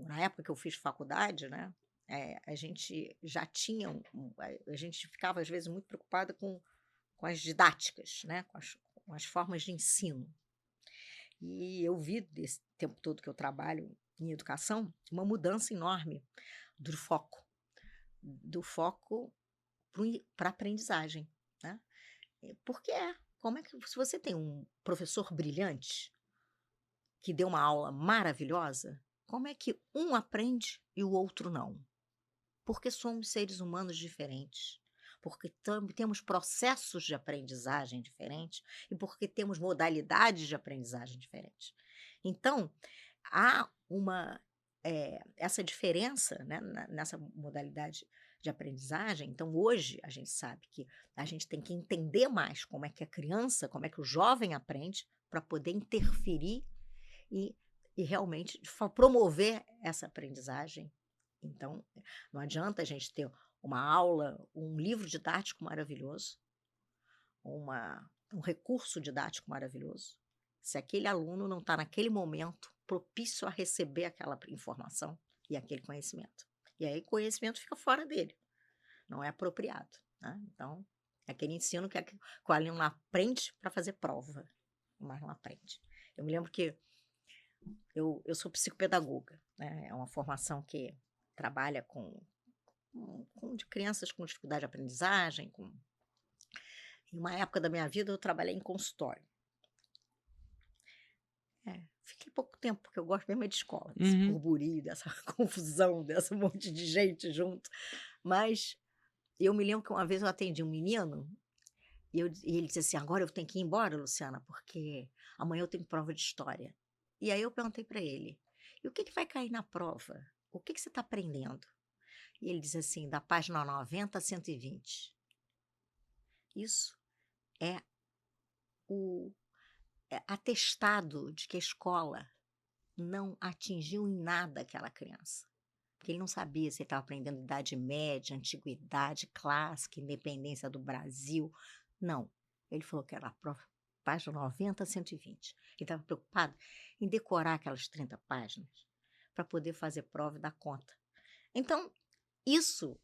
na época que eu fiz faculdade, né, a gente já tinha a gente ficava às vezes muito preocupada com as didáticas, né, com as formas de ensino. E eu vi desse tempo todo que eu trabalho em educação, uma mudança enorme do foco, do foco para aprendizagem, né. Porque como é que se você tem um professor brilhante, que deu uma aula maravilhosa, como é que um aprende e o outro não? Porque somos seres humanos diferentes, porque temos processos de aprendizagem diferentes e porque temos modalidades de aprendizagem diferentes. Então, há essa diferença, né, nessa modalidade de aprendizagem. Então, hoje, a gente sabe que a gente tem que entender mais como é que a criança, como é que o jovem aprende, para poder interferir e, e realmente promover essa aprendizagem. Então, não adianta a gente ter uma aula, um livro didático maravilhoso, um recurso didático maravilhoso, se aquele aluno não está naquele momento propício a receber aquela informação e aquele conhecimento. E aí o conhecimento fica fora dele, não é apropriado, né. Então, é aquele ensino que o aluno aprende para fazer prova, mas não aprende. Eu me lembro que eu sou psicopedagoga, né, é uma formação que trabalha com de crianças com dificuldade de aprendizagem, em uma época da minha vida eu trabalhei em consultório. Fiquei pouco tempo, porque eu gosto mesmo é de escola, desse Uhum. burburinho, dessa confusão, dessa monte de gente junto. Mas eu me lembro que uma vez eu atendi um menino e ele disse assim: "Agora eu tenho que ir embora, Luciana, porque amanhã eu tenho prova de história". E aí eu perguntei para ele: "E o que que vai cair na prova? O que que você está aprendendo?". E ele disse assim: "Da página 90 a 120". Isso é o atestado de que a escola não atingiu em nada aquela criança. Porque ele não sabia se ele estava aprendendo Idade Média, Antiguidade, Clássica, Independência do Brasil. Não. Ele falou que era a prova, página 90 a 120. Ele estava preocupado em decorar aquelas 30 páginas para poder fazer prova e dar conta. Então, isso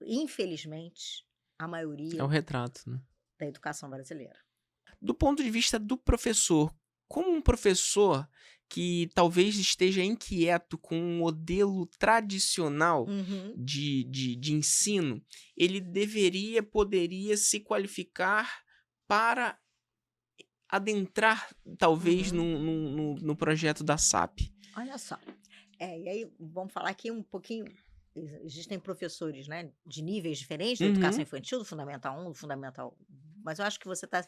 infelizmente, a É o maioria retrato, né. da educação brasileira. Do ponto de vista do professor, como um professor que talvez esteja inquieto com um modelo tradicional Uhum, de ensino, ele poderia se qualificar para adentrar talvez uhum. no projeto da SAP? Olha só. E aí vamos falar aqui um pouquinho. Existem professores, né, de níveis diferentes da educação Uhum. infantil, do Fundamental 1, do Fundamental, mas eu acho que você está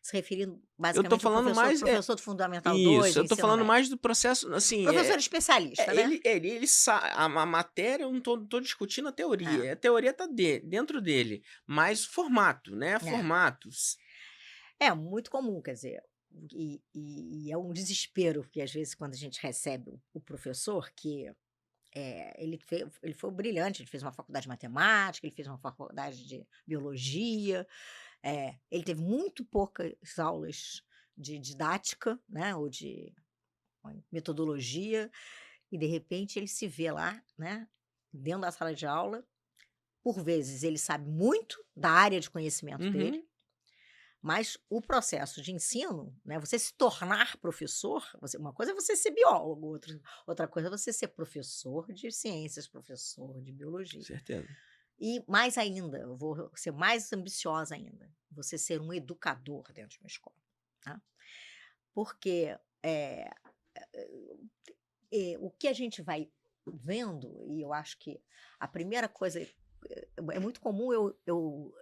se referindo Eu tô basicamente ao falando mais professor do Fundamental 2, isso, do eu tô ensino falando médio. mais do processo, assim, Professor especialista, né? ele sa a matéria eu não tô discutindo a É, teoria, a teoria tá dentro dele, mas o formato, né, é. formatos. É muito comum, quer dizer, e é um desespero, porque às vezes quando a gente recebe o professor que ele foi brilhante, ele fez uma faculdade de matemática, ele fez uma faculdade de biologia, ele teve muito poucas aulas de didática, né, ou de metodologia, e de repente ele se vê lá, né, dentro da sala de aula. Por vezes ele sabe muito da área de conhecimento dele, Uhum. mas o processo de ensino, né, você se tornar professor, uma coisa é você ser biólogo, outra coisa é você ser professor de ciências, professor de biologia. Certeza. E mais ainda, eu vou ser mais ambiciosa ainda, você ser um educador dentro de uma escola, tá. Porque, eh o que a gente vai vendo, e eu acho que a primeira coisa, é muito comum eu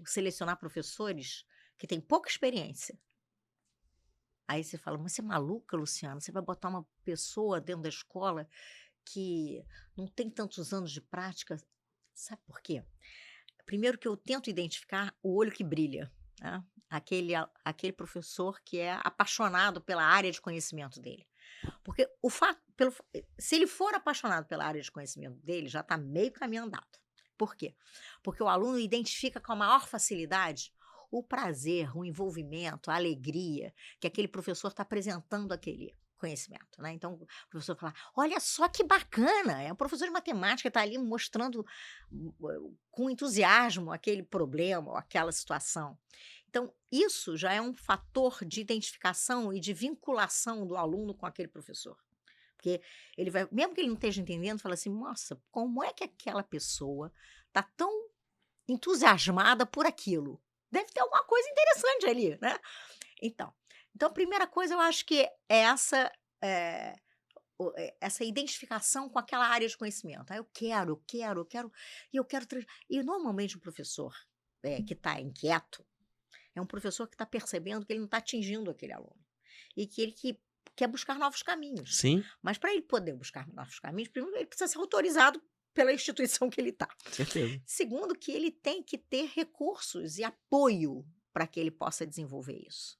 selecionar professores que têm pouca experiência. Aí você fala: "Mas você é maluca, Luciana? Você vai botar uma pessoa dentro da escola que não tem tantos anos de prática". Sabe por quê? Primeiro que eu tento identificar o olho que brilha, né, aquele professor que é apaixonado pela área de conhecimento dele. Porque o fato se ele for apaixonado pela área de conhecimento dele, já está meio caminho andado. Por quê? Porque o aluno identifica com a maior facilidade o prazer, o envolvimento, a alegria que aquele professor está apresentando conhecimento, né? Então, o professor fala: olha só que bacana, é um professor de matemática, está ali mostrando com entusiasmo aquele problema ou aquela situação. Então, isso já é um fator de identificação e de vinculação do aluno com aquele professor. Porque ele vai, mesmo que ele não esteja entendendo, fala assim: nossa, como é que aquela pessoa está tão entusiasmada por aquilo? Deve ter alguma coisa interessante ali, né? Então, a primeira coisa eu acho que é eh, essa identificação com aquela área de conhecimento. Ah, eu quero. E normalmente o professor que está inquieto é um professor que está percebendo que ele não está atingindo aquele aluno e que ele quer buscar novos caminhos. Sim, Mas para ele poder buscar novos caminhos, primeiro ele precisa ser autorizado pela instituição que ele está. certeza. Segundo, que ele tem que ter recursos e apoio para que ele possa desenvolver isso.